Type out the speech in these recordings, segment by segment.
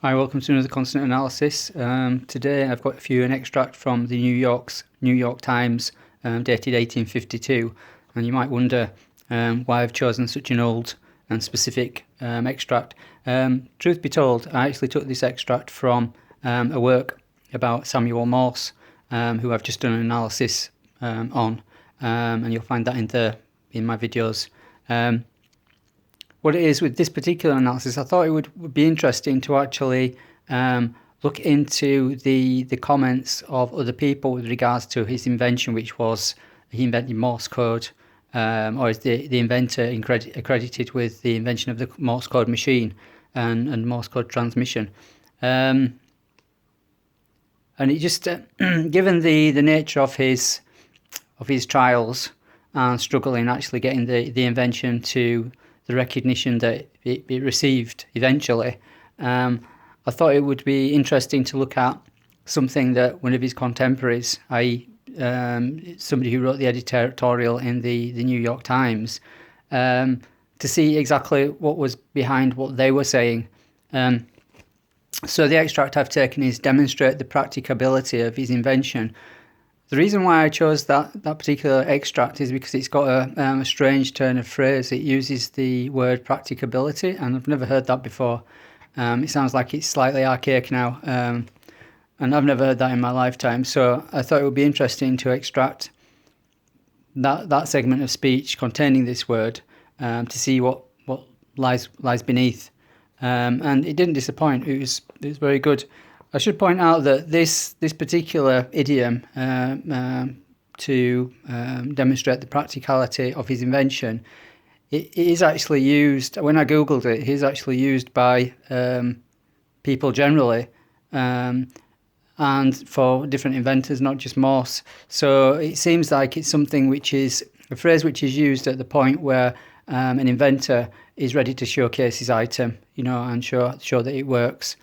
Hi, welcome to another consonant analysis. Today I've got an extract from the New York Times, dated 1852, and you might wonder why I've chosen such an old and specific extract. Truth be told, I actually took this extract from a work about Samuel Morse, who I've just done an analysis on, and you'll find that in my videos. What it is with this particular analysis, I thought it would be interesting to actually look into the comments of other people with regards to his invention, which was he invented Morse code, or is the inventor accredited with the invention of the Morse code machine and Morse code transmission. And it just, given the nature of his trials and struggle in actually getting the invention to the recognition that it received eventually, I thought it would be interesting to look at something that one of his contemporaries, i.e. Somebody who wrote the editorial in the New York Times, to see exactly what was behind what they were saying. So the extract I've taken is demonstrate the practicability of his invention. The reason why I chose that particular extract is because it's got a strange turn of phrase. It uses the word practicability, and I've never heard that before. It sounds like it's slightly archaic now, and I've never heard that in my lifetime. So I thought it would be interesting to extract that segment of speech containing this word to see what lies beneath. And it didn't disappoint. It was very good. I should point out that this particular idiom to demonstrate the practicality of his invention, it is actually used, when I googled it, it is actually used by people generally, and for different inventors, not just Morse. So it seems like it's something which is a phrase which is used at the point where an inventor is ready to showcase his item, and show that it works.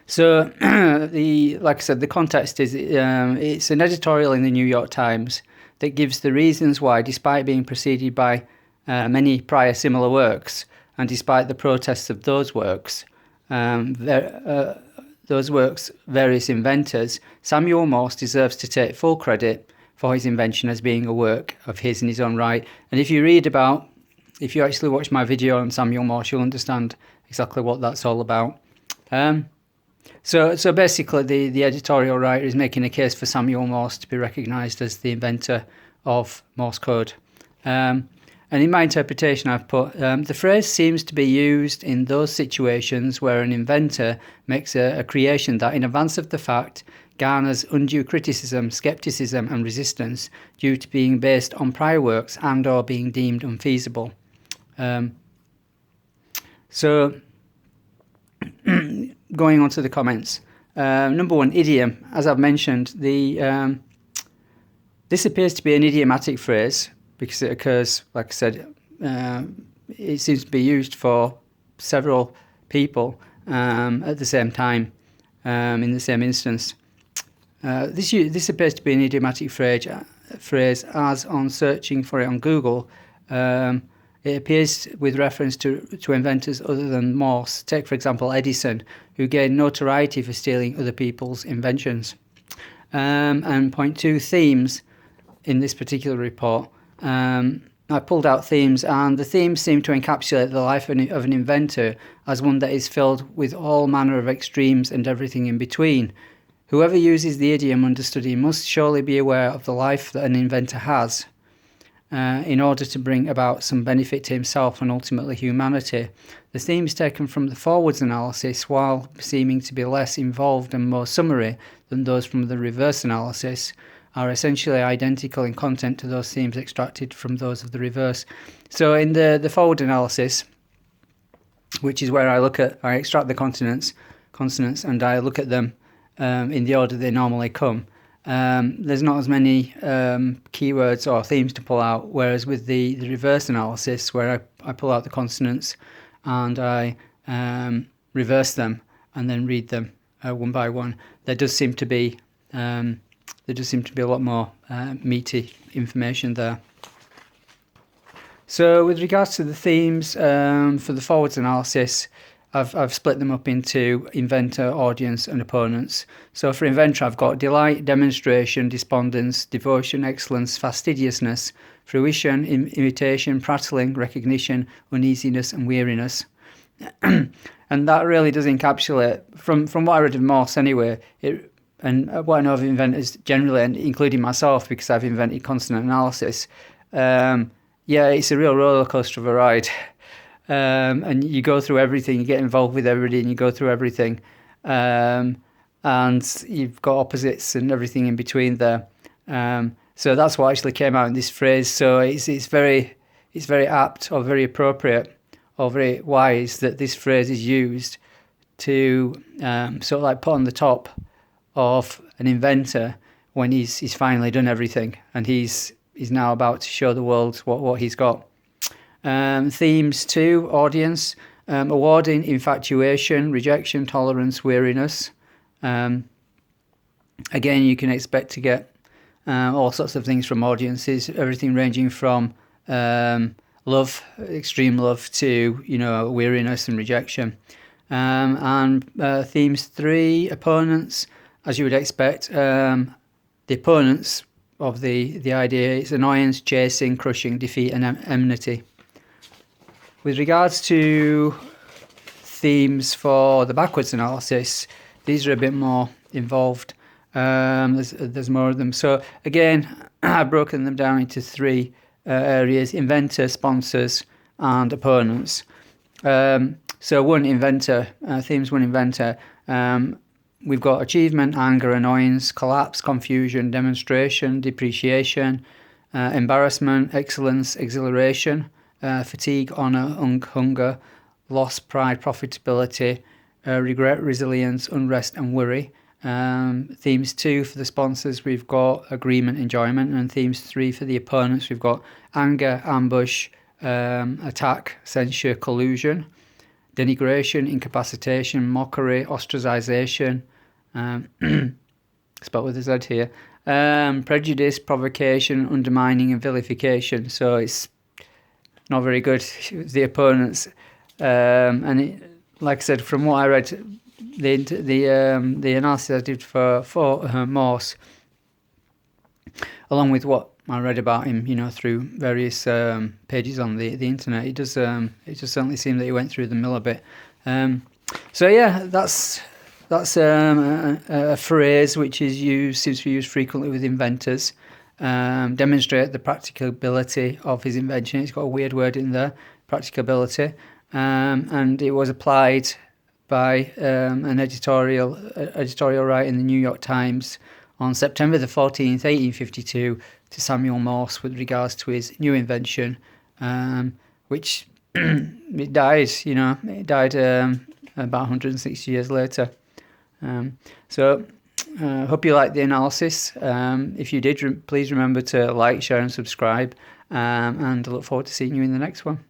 So, like I said, the context is it's an editorial in the New York Times that gives the reasons why, despite being preceded by many prior similar works, and despite the protests of those works, various inventors, Samuel Morse deserves to take full credit for his invention as being a work of his in his own right. And if you actually watch my video on Samuel Morse, you'll understand exactly what that's all about. So basically, the editorial writer is making a case for Samuel Morse to be recognised as the inventor of Morse code. And in my interpretation, I've put, the phrase seems to be used in those situations where an inventor makes a creation that, in advance of the fact, garners undue criticism, scepticism and resistance due to being based on prior works and or being deemed unfeasible. Going on to the comments. Number one, idiom. As I've mentioned, this appears to be an idiomatic phrase because it occurs, like I said, it seems to be used for several people at the same time, in the same instance. This appears to be an idiomatic phrase as on searching for it on Google, it appears with reference to inventors other than Morse. Take, for example, Edison, who gained notoriety for stealing other people's inventions. And point two, themes in this particular report. I pulled out themes, and the themes seem to encapsulate the life of an inventor as one that is filled with all manner of extremes and everything in between. Whoever uses the idiom under study must surely be aware of the life that an inventor has, in order to bring about some benefit to himself and ultimately humanity. The themes taken from the forwards analysis, while seeming to be less involved and more summary than those from the reverse analysis, are essentially identical in content to those themes extracted from those of the reverse. So in the forward analysis, which is where I extract the consonants, and I look at them in the order they normally come, there's not as many keywords or themes to pull out, whereas with the reverse analysis, where I pull out the consonants and I reverse them and then read them one by one, there does seem to be a lot more meaty information there. So with regards to the themes for the forwards analysis, I've split them up into inventor, audience, and opponents. So for inventor, I've got delight, demonstration, despondence, devotion, excellence, fastidiousness, fruition, imitation, prattling, recognition, uneasiness, and weariness. And that really does encapsulate, from what I read of Morse anyway, and what I know of inventors generally, and including myself, because I've invented consonant analysis. Yeah, it's a real roller coaster of a ride. And you go through everything, you get involved with everybody, and you go through everything. And you've got opposites and everything in between there. So that's what actually came out in this phrase. So it's very apt, or very appropriate, or very wise that this phrase is used to sort of like put on the top of an inventor when he's finally done everything, and he's now about to show the world what he's got. Themes 2, audience, awarding, infatuation, rejection, tolerance, weariness. Again, you can expect to get all sorts of things from audiences, everything ranging from love, extreme love, to weariness and rejection. And themes 3, opponents, as you would expect. The opponents of the idea is annoyance, chasing, crushing, defeat, and enmity. With regards to themes for the backwards analysis, these are a bit more involved. There's more of them. So again, I've broken them down into 3 areas: inventor, sponsors, and opponents. So one inventor, themes 1 inventor. We've got achievement, anger, annoyance, collapse, confusion, demonstration, depreciation, embarrassment, excellence, exhilaration, fatigue, honour, hunger, loss, pride, profitability, regret, resilience, unrest, and worry. Themes 2 for the sponsors, we've got agreement, enjoyment, and themes 3 for the opponents, we've got anger, ambush, attack, censure, collusion, denigration, incapacitation, mockery, ostracization, spelled with a Z here, prejudice, provocation, undermining, and vilification. So it's not very good, the opponents. And like I said, from what I read, the analysis I did for Morse, along with what I read about him, through various pages on the internet, it does certainly seem that he went through the mill a bit. So yeah, that's a phrase which seems to be used frequently with inventors. Demonstrate the practicability of his invention. It's got a weird word in there, practicability, and it was applied by an editorial writer in the New York Times on September the 14th, 1852, to Samuel Morse with regards to his new invention, which it died. It died about 160 years later. So hope you liked the analysis. If you did, please remember to like, share, and subscribe. And I look forward to seeing you in the next one.